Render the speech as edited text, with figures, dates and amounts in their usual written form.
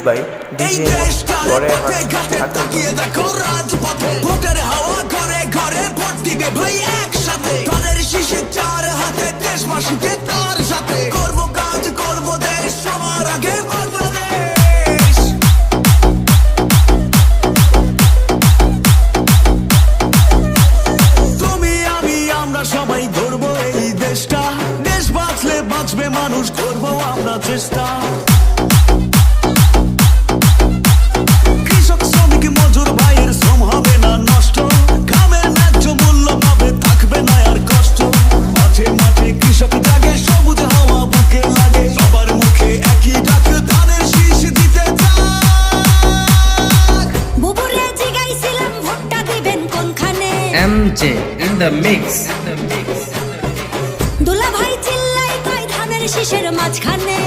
By DJ করে ভোটের হাওয়া ঘরে ঘরে ভোট দিবে ভাই একসাথে ধানের শীষে চার হাতে দেশবাসীকে তার সাথে করব কাজ করব দেশ সবার আগে বাংলাদেশ। তুমি আমি আমরা সবাই গর্ব এই দেশটা, দেশ বাঁচলে বাঁচবে মানুষ, করব আমরা চেষ্টা। কৃষক শ্রমিক মজুর ভাইয়ের শ্রম হবে না নষ্ট, ঘামের ন্যায্য মূল্য পাবে, থাকবে না আর কষ্ট। মাঠে মাঠে কৃষক জাগে, সবুজ হাওয়া বুকে লাগে, সবার মুখে একই ডাক, ধানের শীষ দিতে থাক। বুবুরে জিগাইছিলাম ভোটটা দিবেন কোনখানে, MJ in the mix. দুলা ভাই চিল্লাই কয় ধানের শীষের মাঝখানে।